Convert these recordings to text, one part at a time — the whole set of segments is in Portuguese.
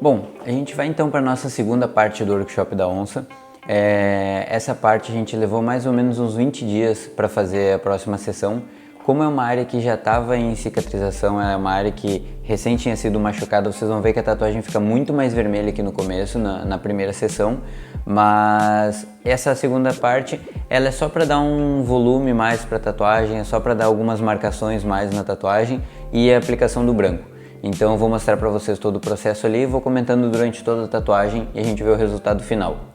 Bom, a gente vai então para a nossa segunda parte do workshop da onça. Essa parte a gente levou mais ou menos uns 20 dias para fazer a próxima sessão. Como é uma área que já estava em cicatrização, é uma área que recém tinha sido machucada, vocês vão ver que a tatuagem fica muito mais vermelha aqui no começo, na primeira sessão. Mas essa segunda parte, ela é só para dar um volume mais para a tatuagem, é só para dar algumas marcações mais na tatuagem e a aplicação do branco. Então eu vou mostrar para vocês todo o processo ali, vou comentando durante toda a tatuagem e a gente vê o resultado final.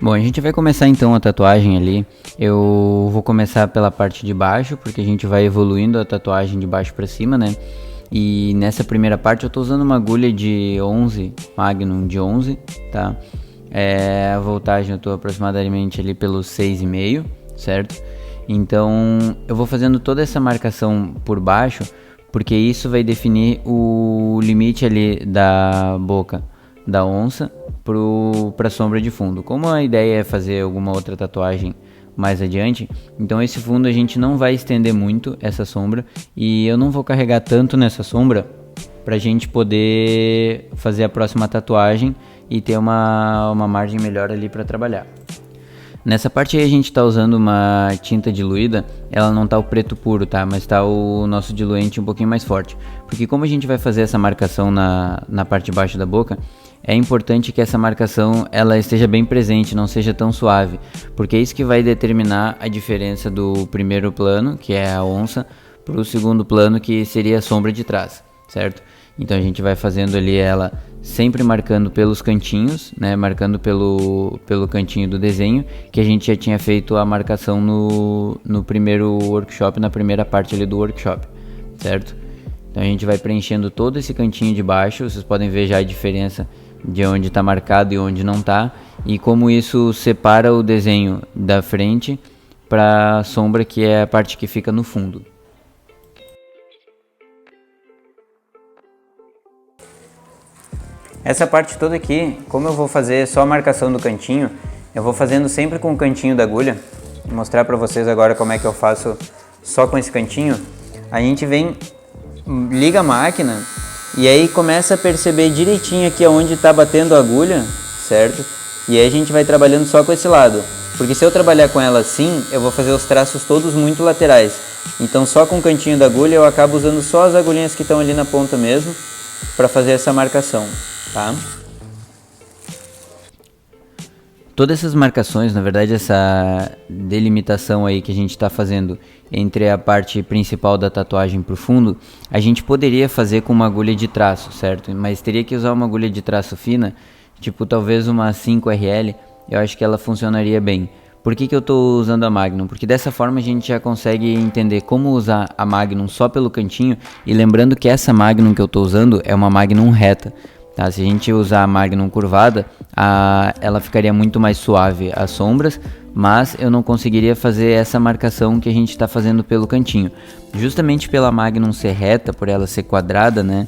Bom, a gente vai começar então a tatuagem ali. Eu vou começar pela parte de baixo, porque a gente vai evoluindo a tatuagem de baixo para cima, né? E nessa primeira parte eu tô usando uma agulha de 11, Magnum de 11, tá? A voltagem eu tô aproximadamente ali pelos 6,5, certo? Então eu vou fazendo toda essa marcação por baixo, porque isso vai definir o limite ali da boca da onça para a sombra de fundo. Como a ideia é fazer alguma outra tatuagem mais adiante, então esse fundo a gente não vai estender muito essa sombra e eu não vou carregar tanto nessa sombra para a gente poder fazer a próxima tatuagem e ter uma margem melhor ali para trabalhar. Nessa parte aí a gente está usando uma tinta diluída, ela não tá o preto puro, tá? Mas tá o nosso diluente um pouquinho mais forte. Porque como a gente vai fazer essa marcação na parte de baixo da boca, é importante que essa marcação ela esteja bem presente, não seja tão suave. Porque é isso que vai determinar a diferença do primeiro plano, que é a onça, para o segundo plano, que seria a sombra de trás, certo? Então a gente vai fazendo ali ela sempre marcando pelos cantinhos, né? Marcando pelo cantinho do desenho, que a gente já tinha feito a marcação no primeiro workshop, na primeira parte ali do workshop, certo? Então a gente vai preenchendo todo esse cantinho de baixo, vocês podem ver já a diferença de onde está marcado e onde não está, e como isso separa o desenho da frente para a sombra, que é a parte que fica no fundo. Essa parte toda aqui, como eu vou fazer só a marcação do cantinho, eu vou fazendo sempre com o cantinho da agulha. Vou mostrar para vocês agora como é que eu faço só com esse cantinho. A gente vem, liga a máquina e aí começa a perceber direitinho aqui onde está batendo a agulha, certo? E aí a gente vai trabalhando só com esse lado. Porque se eu trabalhar com ela assim, eu vou fazer os traços todos muito laterais. Então só com o cantinho da agulha eu acabo usando só as agulhinhas que estão ali na ponta mesmo para fazer essa marcação. Tá? Todas essas marcações, na verdade essa delimitação aí que a gente está fazendo entre a parte principal da tatuagem para o fundo, a gente poderia fazer com uma agulha de traço, certo? Mas teria que usar uma agulha de traço fina, tipo talvez uma 5RL, eu acho que ela funcionaria bem. Por que eu estou usando a Magnum? Porque dessa forma a gente já consegue entender como usar a Magnum só pelo cantinho, e lembrando que essa Magnum que eu estou usando é uma Magnum reta. Tá? Se a gente usar a Magnum curvada, ela ficaria muito mais suave as sombras, mas eu não conseguiria fazer essa marcação que a gente está fazendo pelo cantinho. Justamente pela Magnum ser reta, por ela ser quadrada, né,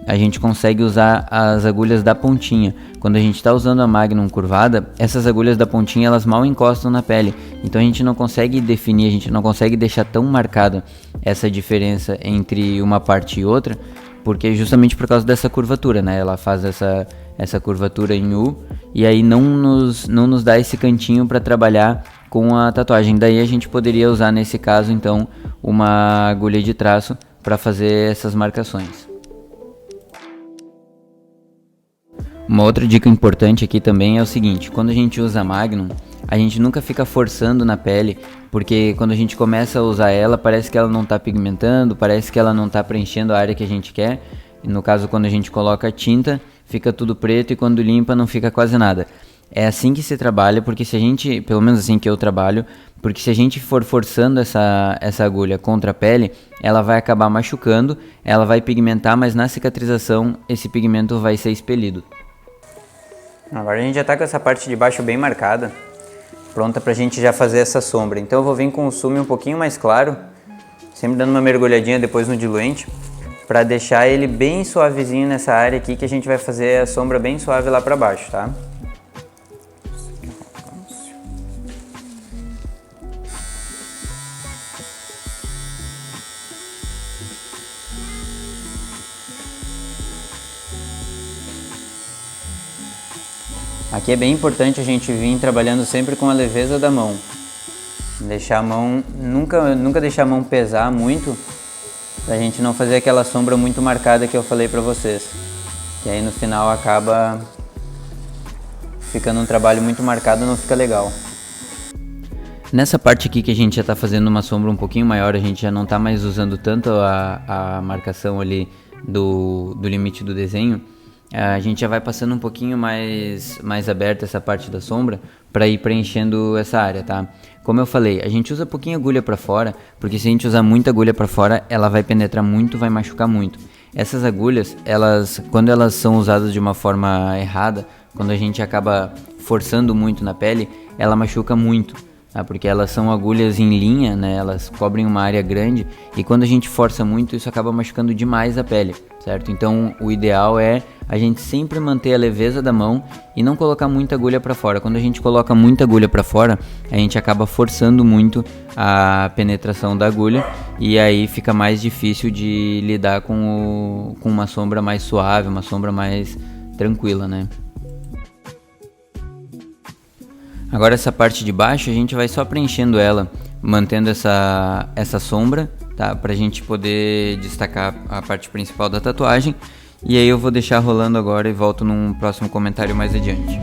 a gente consegue usar as agulhas da pontinha. Quando a gente está usando a Magnum curvada, essas agulhas da pontinha elas mal encostam na pele, então a gente não consegue definir, a gente não consegue deixar tão marcada essa diferença entre uma parte e outra, porque justamente por causa dessa curvatura, né? Ela faz essa curvatura em U e aí não nos dá esse cantinho para trabalhar com a tatuagem. Daí a gente poderia usar nesse caso então uma agulha de traço para fazer essas marcações. Uma outra dica importante aqui também é o seguinte: quando a gente usa a Magnum, a gente nunca fica forçando na pele, porque quando a gente começa a usar ela, parece que ela não está pigmentando, parece que ela não está preenchendo a área que a gente quer. E no caso, quando a gente coloca a tinta, fica tudo preto e quando limpa não fica quase nada. É assim que se trabalha, porque se a gente, pelo menos assim que eu trabalho, porque se a gente for forçando essa agulha contra a pele, ela vai acabar machucando, ela vai pigmentar, mas na cicatrização esse pigmento vai ser expelido. Agora a gente já está com essa parte de baixo bem marcada, pronta pra gente já fazer essa sombra. Então eu vou vir com o sume um pouquinho mais claro, sempre dando uma mergulhadinha depois no diluente, para deixar ele bem suavezinho nessa área aqui, que a gente vai fazer a sombra bem suave lá pra baixo, tá? Aqui é bem importante a gente vir trabalhando sempre com a leveza da mão. Deixar a mão, nunca deixar a mão pesar muito, pra gente não fazer aquela sombra muito marcada que eu falei pra vocês. Que aí no final acaba ficando um trabalho muito marcado, não fica legal. Nessa parte aqui que a gente já está fazendo uma sombra um pouquinho maior, a gente já não está mais usando tanto a marcação ali do limite do desenho, a gente já vai passando um pouquinho mais aberto essa parte da sombra para ir preenchendo essa área, tá? Como eu falei, a gente usa pouquinho agulha para fora, porque se a gente usar muita agulha para fora, ela vai penetrar muito, vai machucar muito. Essas agulhas, quando elas são usadas de uma forma errada, quando a gente acaba forçando muito na pele, ela machuca muito. Porque elas são agulhas em linha, né? Elas cobrem uma área grande e quando a gente força muito, isso acaba machucando demais a pele, certo? Então o ideal é a gente sempre manter a leveza da mão e não colocar muita agulha para fora. Quando a gente coloca muita agulha para fora, a gente acaba forçando muito a penetração da agulha e aí fica mais difícil de lidar com uma sombra mais suave, uma sombra mais tranquila, né? Agora essa parte de baixo a gente vai só preenchendo ela, mantendo essa sombra, tá? Pra gente poder destacar a parte principal da tatuagem. E aí eu vou deixar rolando agora e volto num próximo comentário mais adiante.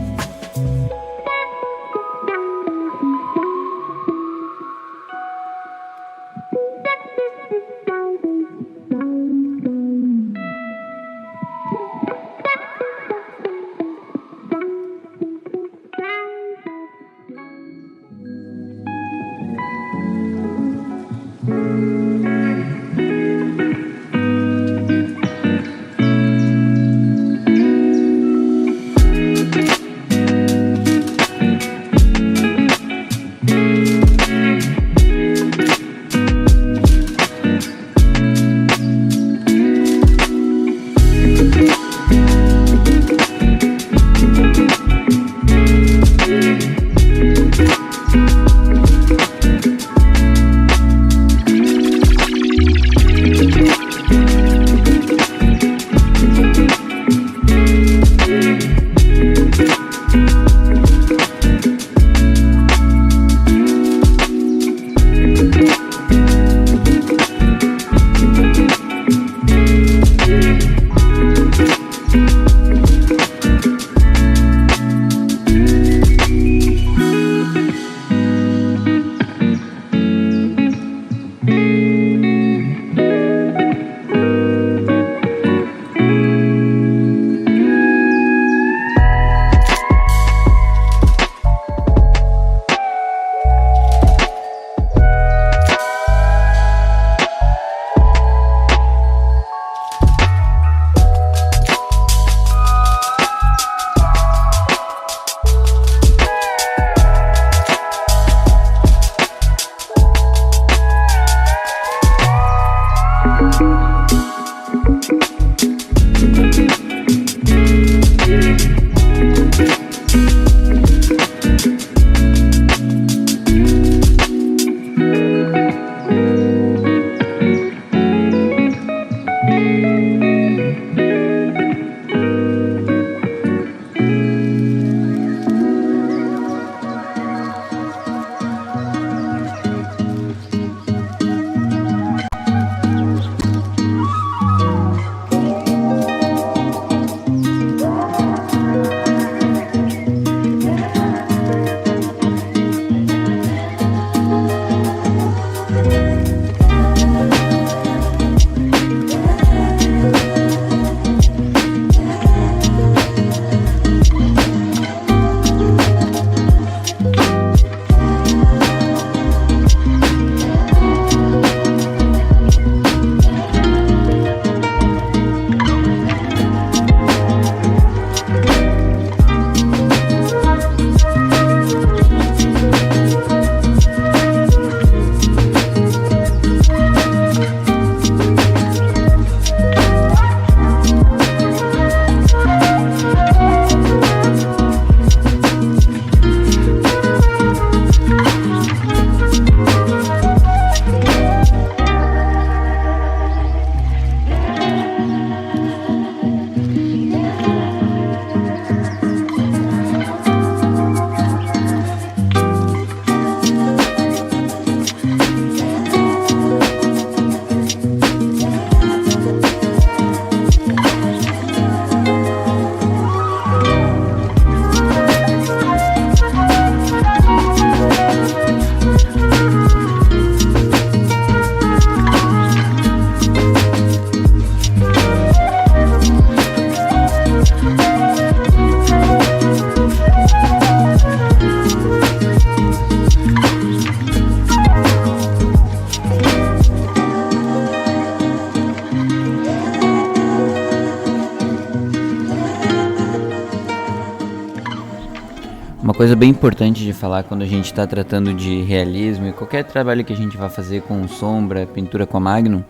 Uma coisa bem importante de falar quando a gente está tratando de realismo e qualquer trabalho que a gente vai fazer com sombra, pintura com a Magnum,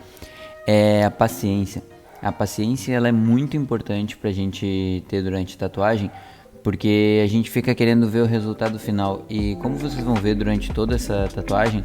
é a paciência. A paciência ela é muito importante para a gente ter durante a tatuagem, porque a gente fica querendo ver o resultado final. E como vocês vão ver durante toda essa tatuagem,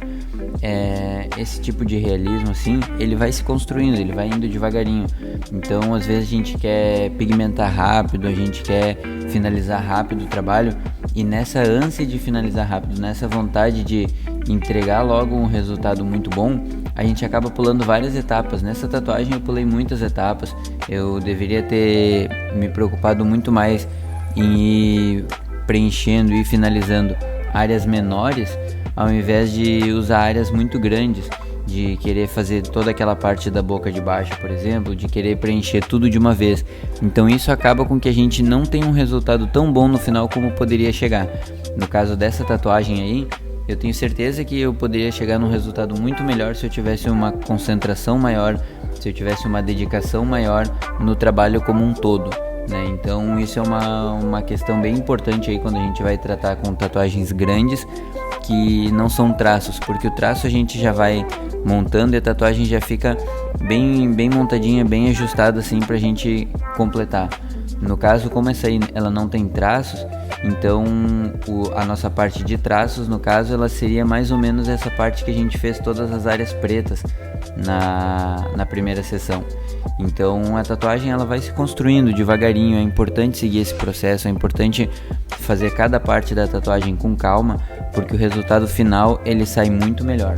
esse tipo de realismo assim, ele vai se construindo, ele vai indo devagarinho. Então às vezes a gente quer pigmentar rápido, a gente quer finalizar rápido o trabalho, e nessa ânsia de finalizar rápido, nessa vontade de entregar logo um resultado muito bom, a gente acaba pulando várias etapas. Nessa tatuagem eu pulei muitas etapas, eu deveria ter me preocupado muito mais em ir preenchendo e finalizando áreas menores, ao invés de usar áreas muito grandes, de querer fazer toda aquela parte da boca de baixo, por exemplo, de querer preencher tudo de uma vez. Então isso acaba com que a gente não tenha um resultado tão bom no final como poderia chegar. No caso dessa tatuagem aí, eu tenho certeza que eu poderia chegar num resultado muito melhor se eu tivesse uma concentração maior, se eu tivesse uma dedicação maior no trabalho como um todo, né? Então isso é uma questão bem importante aí quando a gente vai tratar com tatuagens grandes, que não são traços, porque o traço a gente já vai montando e a tatuagem já fica bem montadinha, bem ajustada assim pra gente completar. No caso, como essa aí ela não tem traços, então a nossa parte de traços, no caso, ela seria mais ou menos essa parte que a gente fez todas as áreas pretas na primeira sessão. Então a tatuagem ela vai se construindo devagarinho, é importante seguir esse processo, é importante fazer cada parte da tatuagem com calma, porque o resultado final ele sai muito melhor.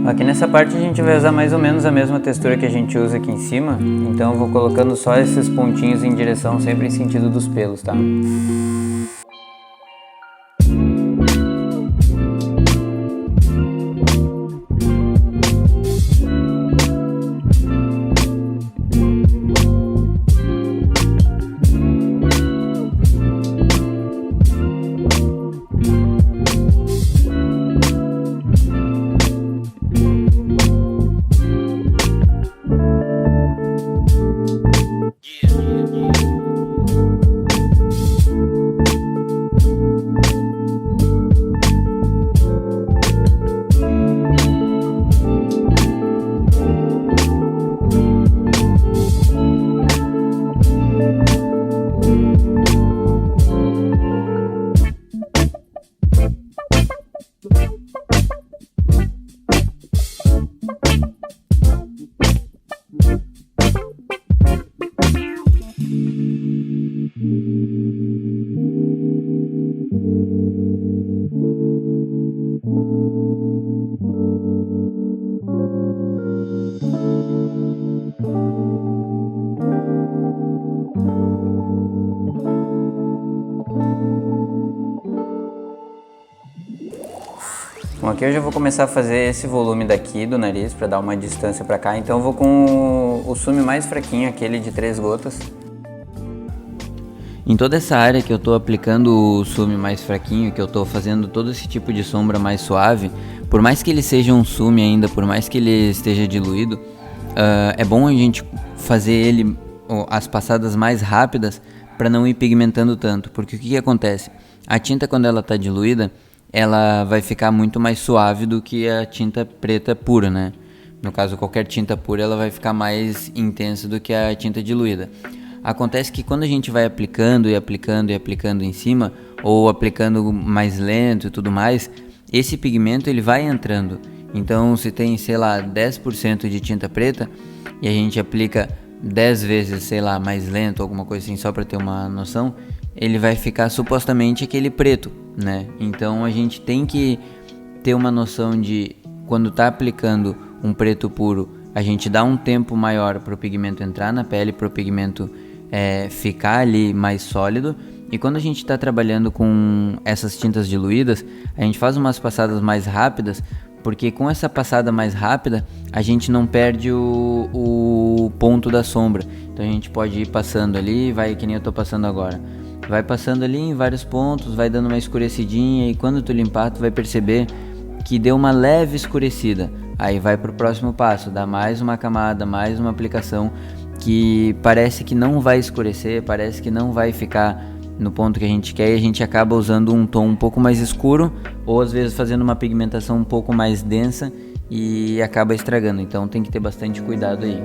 Aqui nessa parte a gente vai usar mais ou menos a mesma textura que a gente usa aqui em cima, então eu vou colocando só esses pontinhos em direção sempre em sentido dos pelos, tá? Bom, aqui eu já vou começar a fazer esse volume daqui do nariz para dar uma distância para cá, então eu vou com o sume mais fraquinho, aquele de 3 gotas. Em toda essa área que eu tô aplicando o sume mais fraquinho, que eu tô fazendo todo esse tipo de sombra mais suave, por mais que ele seja um sume ainda, por mais que ele esteja diluído, é bom a gente fazer ele, as passadas mais rápidas, para não ir pigmentando tanto, porque o que acontece? A tinta, quando ela tá diluída, ela vai ficar muito mais suave do que a tinta preta pura, né? No caso, qualquer tinta pura, ela vai ficar mais intensa do que a tinta diluída. Acontece que quando a gente vai aplicando e aplicando e aplicando em cima, ou aplicando mais lento e tudo mais, esse pigmento ele vai entrando. Então, se tem, sei lá, 10% de tinta preta e a gente aplica 10 vezes, sei lá, mais lento, alguma coisa assim, só para ter uma noção, ele vai ficar supostamente aquele preto, né? Então a gente tem que ter uma noção de, quando tá aplicando um preto puro, a gente dá um tempo maior para o pigmento entrar na pele, para o pigmento ficar ali mais sólido. E quando a gente está trabalhando com essas tintas diluídas, a gente faz umas passadas mais rápidas, porque com essa passada mais rápida a gente não perde o ponto da sombra. Então a gente pode ir passando ali, vai que nem eu tô passando agora. Vai passando ali em vários pontos, vai dando uma escurecidinha, e quando tu limpar tu vai perceber que deu uma leve escurecida. Aí vai pro próximo passo, dá mais uma camada, mais uma aplicação que parece que não vai escurecer, parece que não vai ficar no ponto que a gente quer, e a gente acaba usando um tom um pouco mais escuro, ou às vezes fazendo uma pigmentação um pouco mais densa e acaba estragando. Então tem que ter bastante cuidado aí.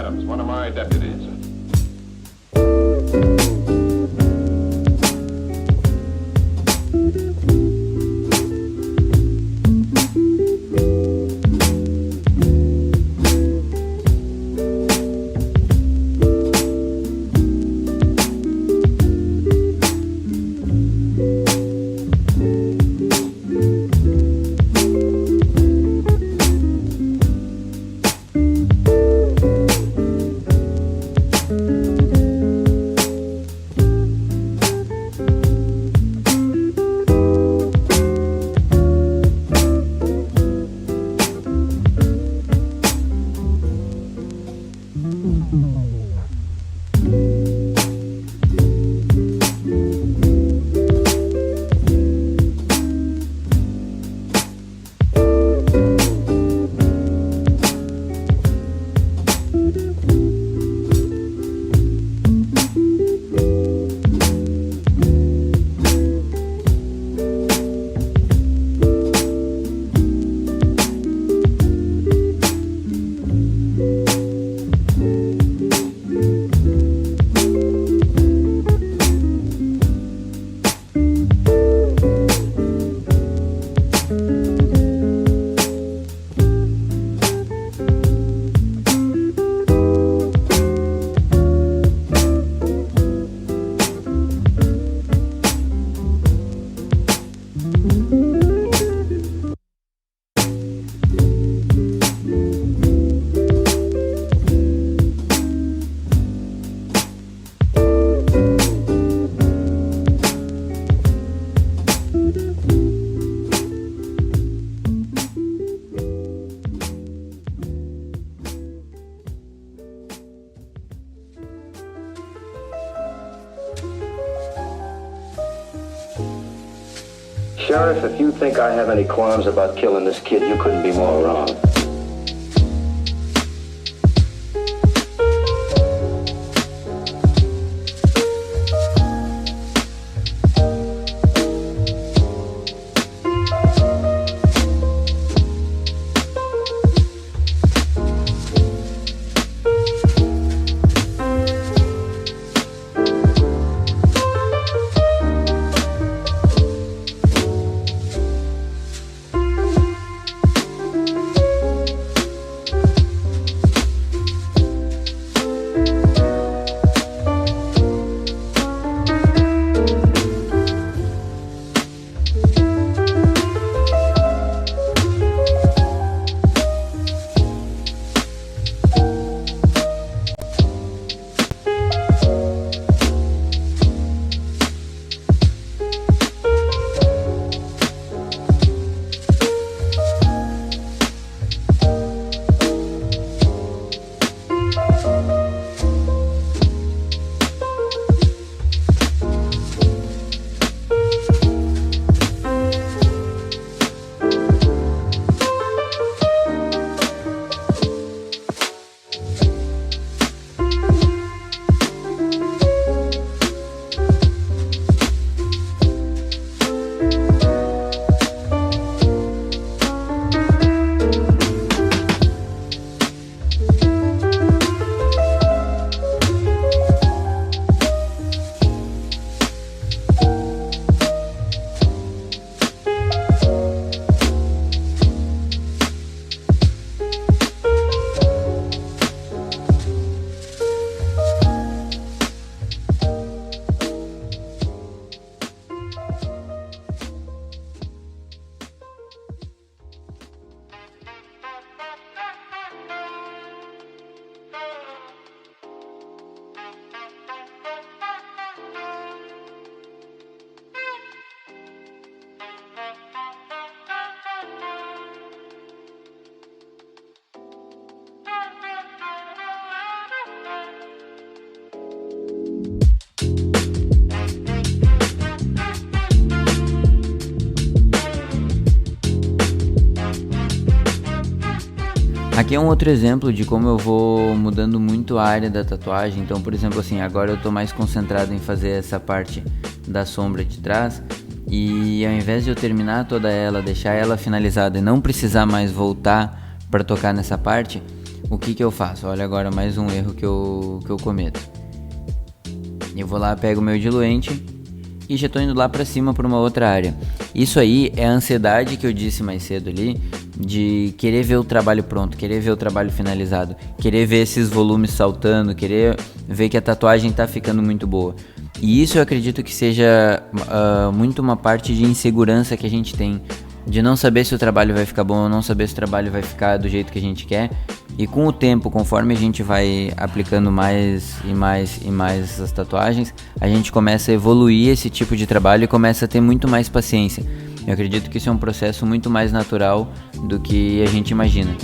Adams, one of my deputies. Sheriff, if you think I have any qualms about killing this kid, you couldn't be more wrong. Aqui é um outro exemplo de como eu vou mudando muito a área da tatuagem. Então, por exemplo, assim, agora eu tô mais concentrado em fazer essa parte da sombra de trás, e ao invés de eu terminar toda ela, deixar ela finalizada e não precisar mais voltar para tocar nessa parte, o que eu faço? Olha agora mais um erro que eu cometo. Eu vou lá, pego o meu diluente e já tô indo lá pra cima pra uma outra área. Isso aí é a ansiedade que eu disse mais cedo ali, de querer ver o trabalho pronto, querer ver o trabalho finalizado, querer ver esses volumes saltando, querer ver que a tatuagem tá ficando muito boa. E isso eu acredito que seja muito uma parte de insegurança que a gente tem, de não saber se o trabalho vai ficar bom ou não saber se o trabalho vai ficar do jeito que a gente quer. E com o tempo, conforme a gente vai aplicando mais e mais e mais essas tatuagens, a gente começa a evoluir esse tipo de trabalho e começa a ter muito mais paciência. Eu acredito que isso é um processo muito mais natural do que a gente imagina.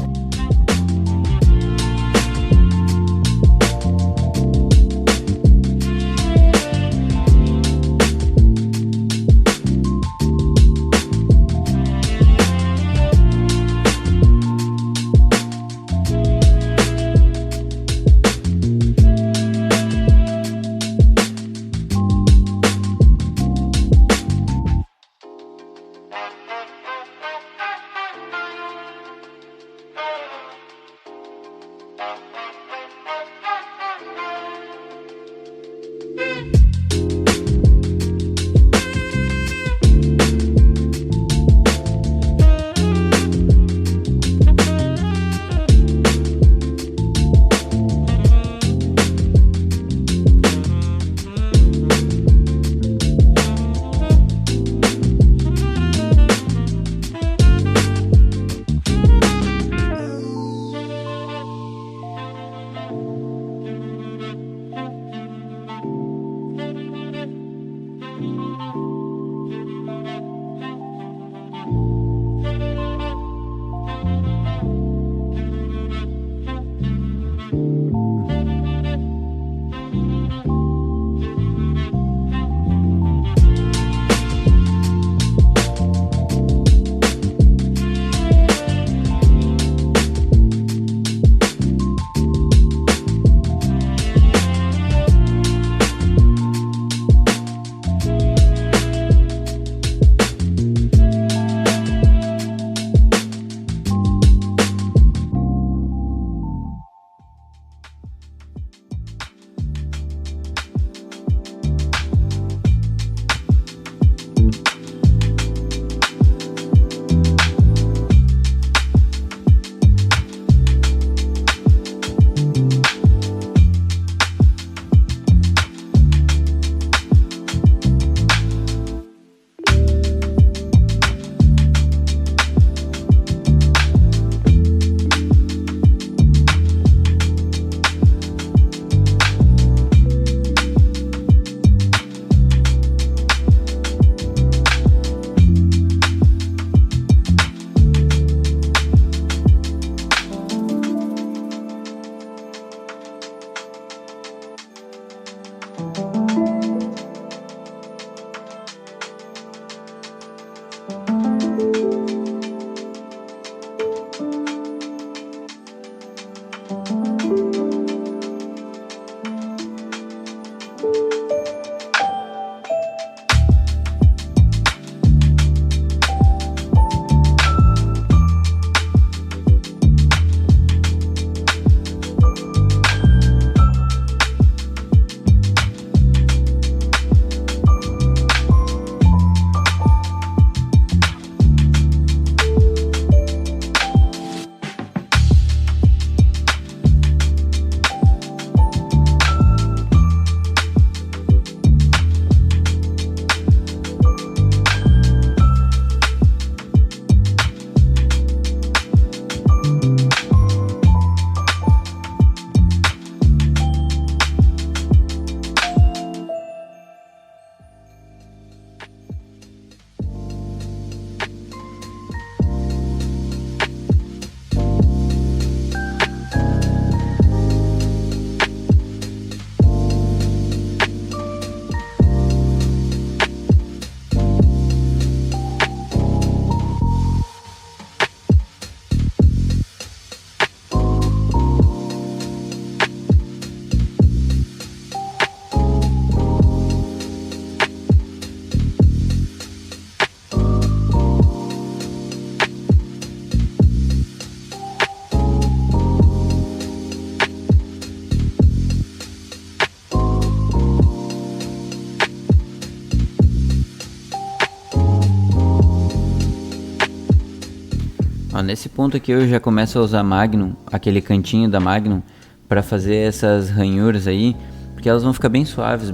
Ó, nesse ponto aqui eu já começo a usar Magnum, aquele cantinho da Magnum, para fazer essas ranhuras aí, porque elas vão ficar bem suaves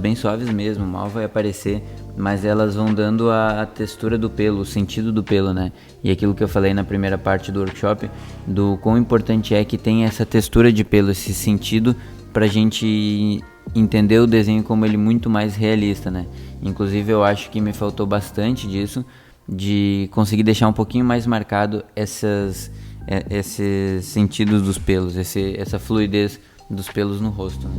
mesmo, mal vai aparecer, mas elas vão dando a textura do pelo, o sentido do pelo, né? E aquilo que eu falei na primeira parte do workshop, do quão importante é que tenha essa textura de pelo, esse sentido, pra gente entender o desenho como ele muito mais realista, né? Inclusive eu acho que me faltou bastante disso, de conseguir deixar um pouquinho mais marcado esses sentidos dos pelos, essa fluidez dos pelos no rosto, né?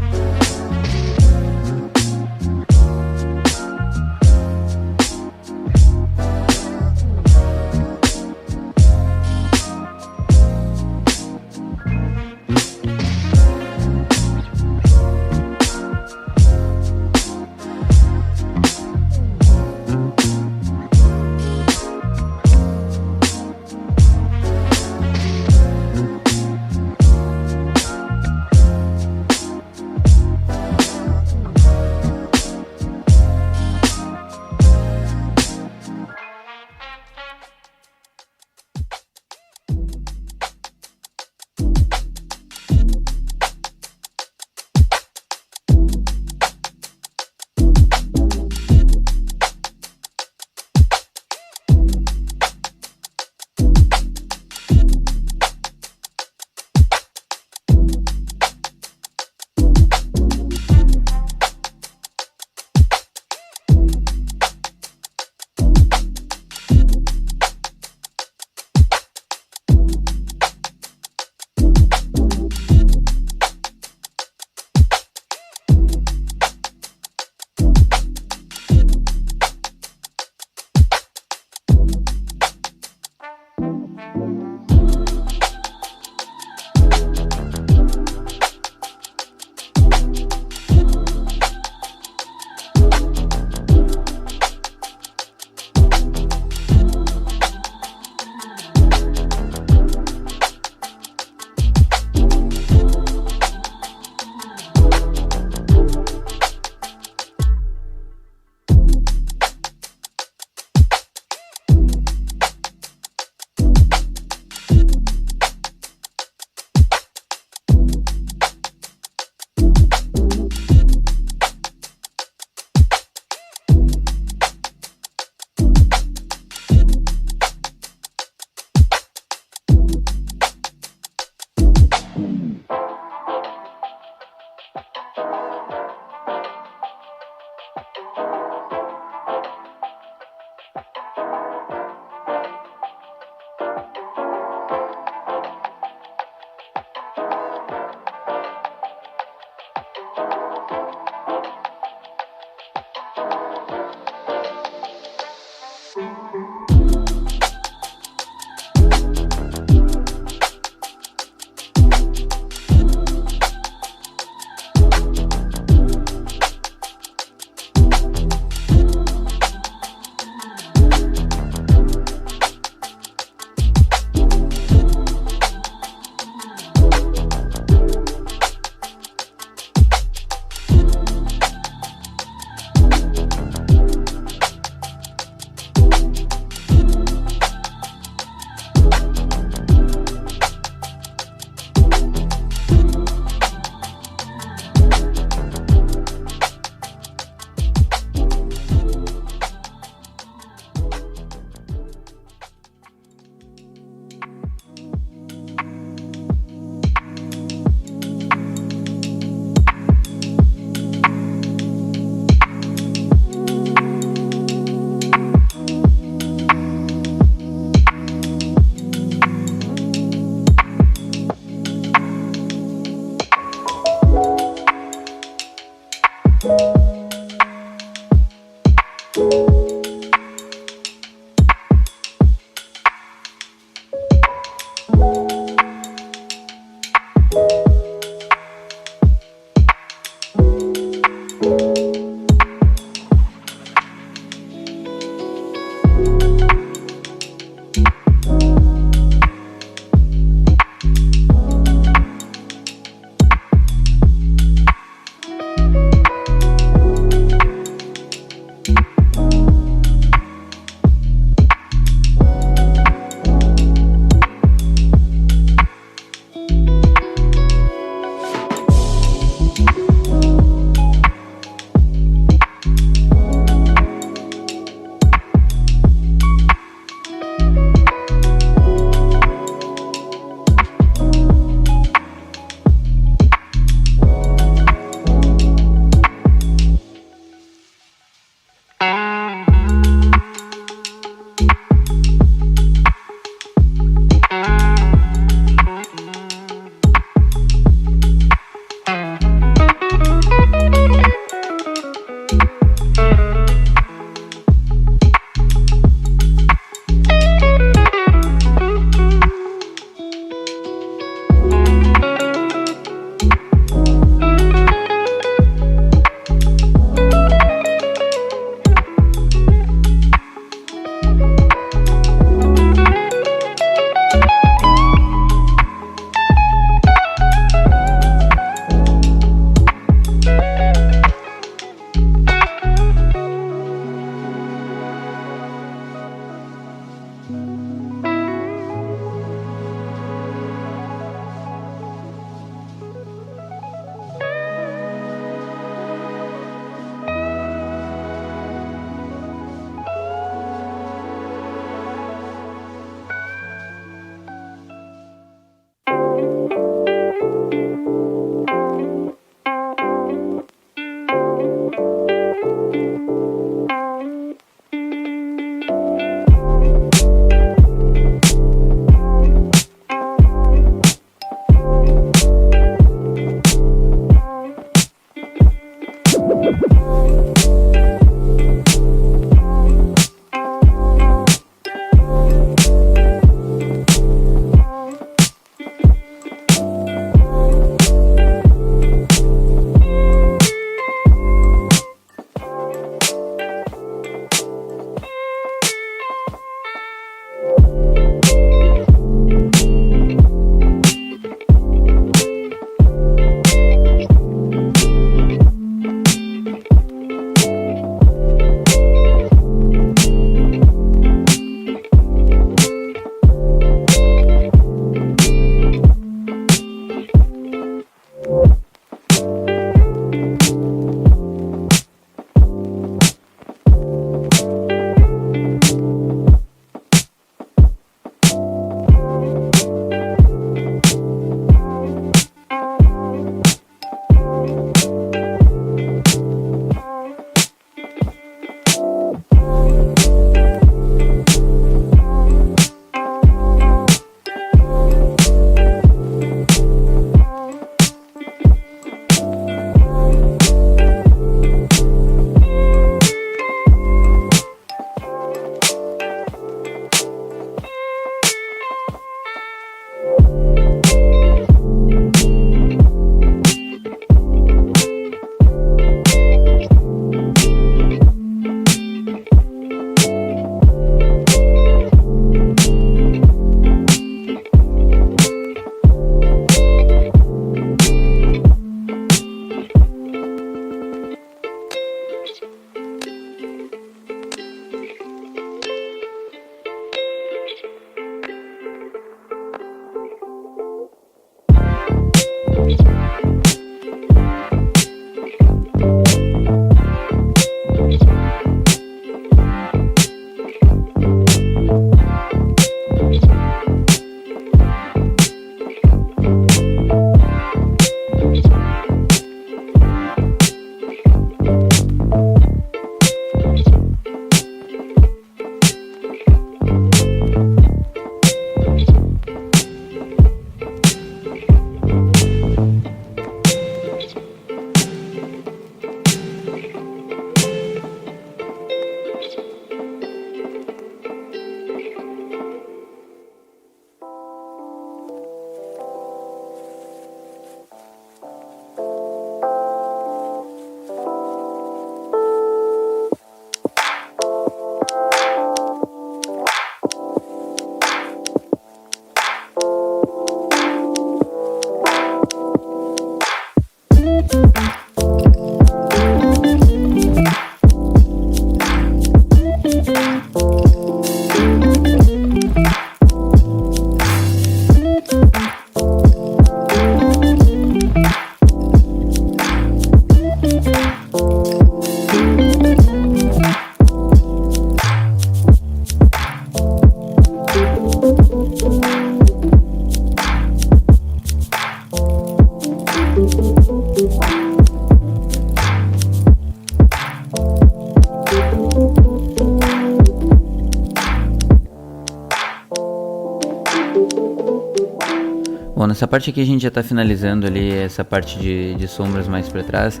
Bom, nessa parte aqui a gente já está finalizando ali essa parte de sombras mais para trás,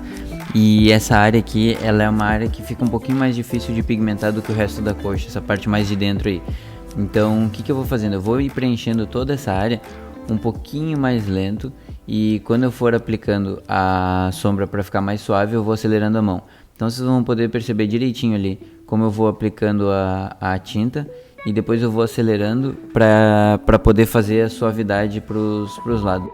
e essa área aqui, ela é uma área que fica um pouquinho mais difícil de pigmentar do que o resto da coxa, essa parte mais de dentro aí. Então o que eu vou fazendo? Eu vou ir preenchendo toda essa área um pouquinho mais lento, e quando eu for aplicando a sombra para ficar mais suave, eu vou acelerando a mão. Então vocês vão poder perceber direitinho ali como eu vou aplicando a tinta, e depois eu vou acelerando para poder fazer a suavidade pros lados.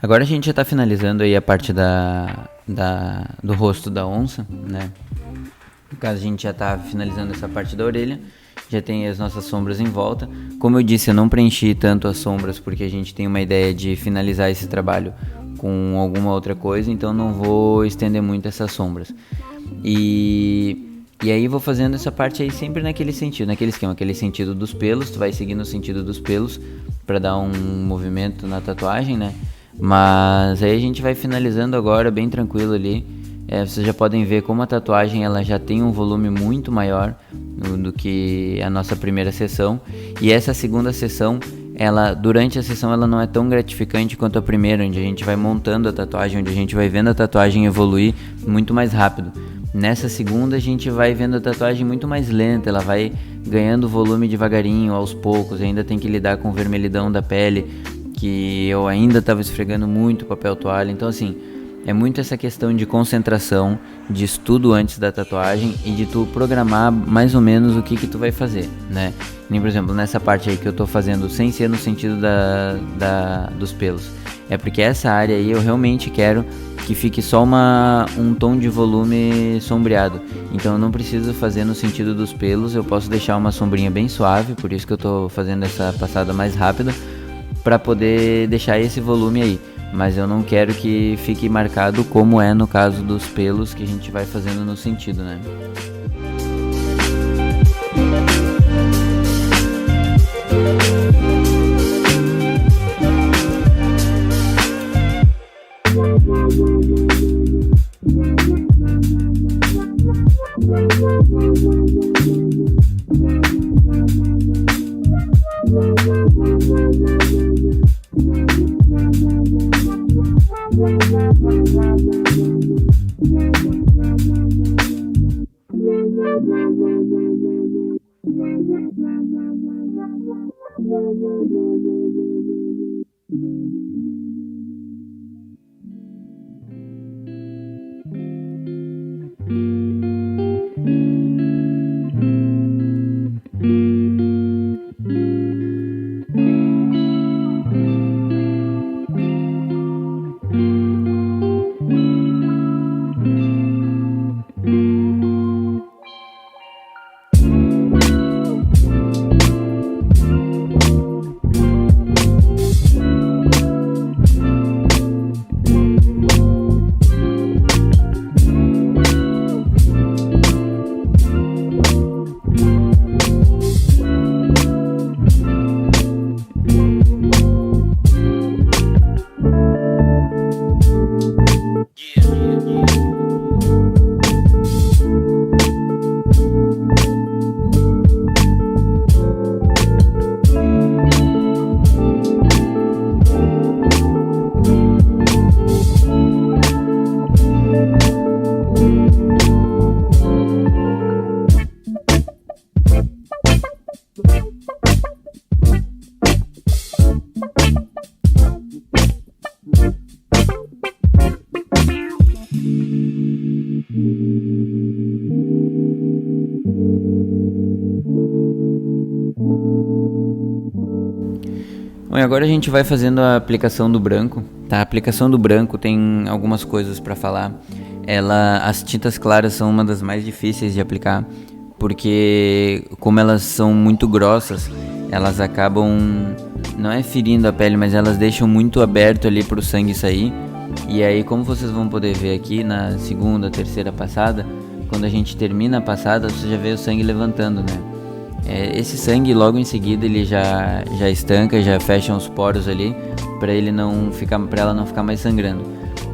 Agora a gente já tá finalizando aí a parte do rosto da onça, né? No caso, a gente já tá finalizando essa parte da orelha, já tem as nossas sombras em volta. Como eu disse, eu não preenchi tanto as sombras porque a gente tem uma ideia de finalizar esse trabalho com alguma outra coisa, então não vou estender muito essas sombras. E aí vou fazendo essa parte aí sempre naquele sentido, naquele esquema, aquele sentido dos pelos, tu vai seguindo o sentido dos pelos para dar um movimento na tatuagem, né? Mas aí a gente vai finalizando agora bem tranquilo ali. Vocês já podem ver como a tatuagem ela já tem um volume muito maior do que a nossa primeira sessão. E essa segunda sessão, durante a sessão ela não é tão gratificante quanto a primeira, onde a gente vai montando a tatuagem, onde a gente vai vendo a tatuagem evoluir muito mais rápido. Nessa segunda a gente vai vendo a tatuagem muito mais lenta, ela vai ganhando volume devagarinho, aos poucos. Ainda tem que lidar com o vermelhidão da pele, que eu ainda estava esfregando muito papel toalha. Então assim, é muito essa questão de concentração, de estudo antes da tatuagem e de tu programar mais ou menos o que tu vai fazer, né? Nem, por exemplo, nessa parte aí que eu tô fazendo sem ser no sentido dos pelos, é porque essa área aí eu realmente quero que fique só um tom de volume sombreado. Então eu não preciso fazer no sentido dos pelos, eu posso deixar uma sombrinha bem suave, por isso que eu tô fazendo essa passada mais rápida, para poder deixar esse volume aí. Mas eu não quero que fique marcado como é no caso dos pelos que a gente vai fazendo no sentido, né? Bom, e agora a gente vai fazendo a aplicação do branco, tá? A aplicação do branco tem algumas coisas para falar. As tintas claras são uma das mais difíceis de aplicar, porque como elas são muito grossas, elas acabam, não é ferindo a pele, mas elas deixam muito aberto ali para o sangue sair. E aí, como vocês vão poder ver aqui na segunda, terceira passada, quando a gente termina a passada, você já vê o sangue levantando, né? Esse sangue logo em seguida ele já estanca, já fecha os poros ali para ela não ficar mais sangrando.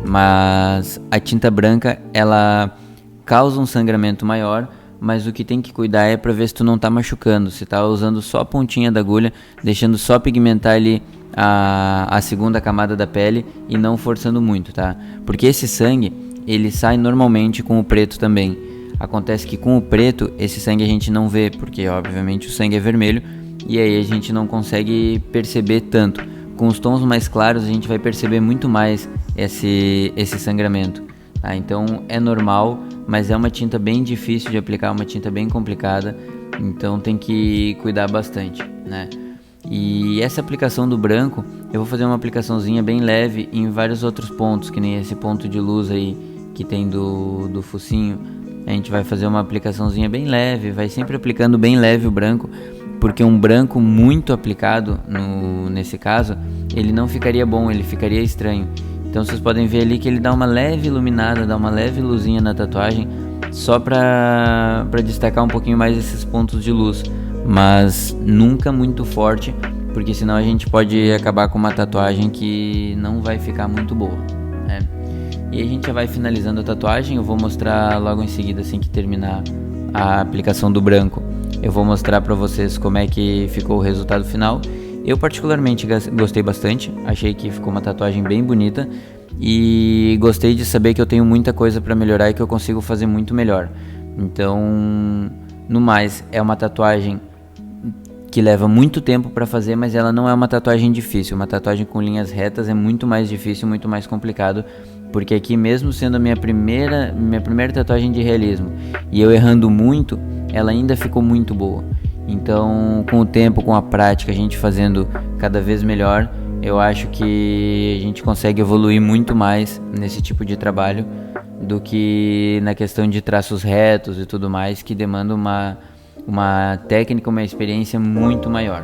Mas a tinta branca ela causa um sangramento maior, mas o que tem que cuidar é para ver se tu não tá machucando, se tá usando só a pontinha da agulha, deixando só pigmentar ali a segunda camada da pele e não forçando muito, tá? Porque esse sangue ele sai normalmente com o preto também. Acontece que com o preto, esse sangue a gente não vê, porque obviamente o sangue é vermelho, e aí a gente não consegue perceber tanto. Com os tons mais claros a gente vai perceber muito mais esse sangramento, tá? Então é normal, mas é uma tinta bem difícil de aplicar, uma tinta bem complicada, então tem que cuidar bastante, né? E essa aplicação do branco, eu vou fazer uma aplicaçãozinha bem leve em vários outros pontos, que nem esse ponto de luz aí que tem do focinho. A gente vai fazer uma aplicaçãozinha bem leve, vai sempre aplicando bem leve o branco, porque um branco muito aplicado, nesse caso, ele não ficaria bom, ele ficaria estranho. Então vocês podem ver ali que ele dá uma leve iluminada, dá uma leve luzinha na tatuagem, só para destacar um pouquinho mais esses pontos de luz, mas nunca muito forte, porque senão a gente pode acabar com uma tatuagem que não vai ficar muito boa, né? E a gente já vai finalizando a tatuagem. Eu vou mostrar logo em seguida, assim que terminar a aplicação do branco, eu vou mostrar pra vocês como é que ficou o resultado final. Eu particularmente gostei bastante, achei que ficou uma tatuagem bem bonita e gostei de saber que eu tenho muita coisa pra melhorar e que eu consigo fazer muito melhor. Então, no mais, é uma tatuagem que leva muito tempo para fazer, mas ela não é uma tatuagem difícil. Uma tatuagem com linhas retas é muito mais difícil, muito mais complicado, porque aqui, mesmo sendo a minha primeira tatuagem de realismo e eu errando muito, ela ainda ficou muito boa. Então, com o tempo, com a prática, a gente fazendo cada vez melhor, eu acho que a gente consegue evoluir muito mais nesse tipo de trabalho do que na questão de traços retos e tudo mais, que demanda uma técnica, uma experiência muito maior.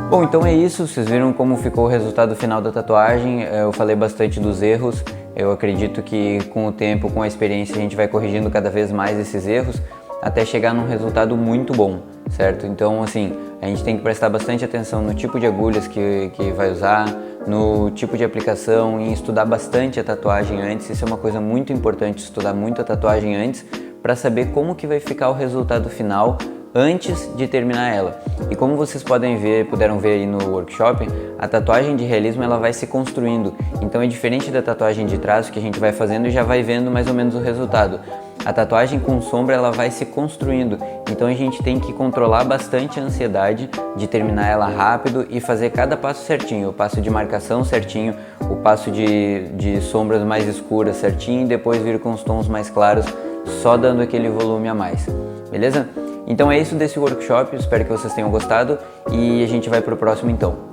Bom, então é isso, vocês viram como ficou o resultado final da tatuagem. Eu falei bastante dos erros, eu acredito que com o tempo, com a experiência, a gente vai corrigindo cada vez mais esses erros até chegar num resultado muito bom, certo? Então, assim, a gente tem que prestar bastante atenção no tipo de agulhas que vai usar, no tipo de aplicação, e estudar bastante a tatuagem antes. Isso é uma coisa muito importante, estudar muito a tatuagem antes para saber como que vai ficar o resultado final antes de terminar ela. E como vocês puderam ver aí no workshop, a tatuagem de realismo ela vai se construindo. Então é diferente da tatuagem de traço, que a gente vai fazendo e já vai vendo mais ou menos o resultado. A tatuagem com sombra ela vai se construindo, então a gente tem que controlar bastante a ansiedade de terminar ela rápido e fazer cada passo certinho, o passo de marcação certinho, o passo de sombras mais escuras certinho e depois vir com os tons mais claros, só dando aquele volume a mais, beleza? Então é isso desse workshop, espero que vocês tenham gostado e a gente vai pro próximo então.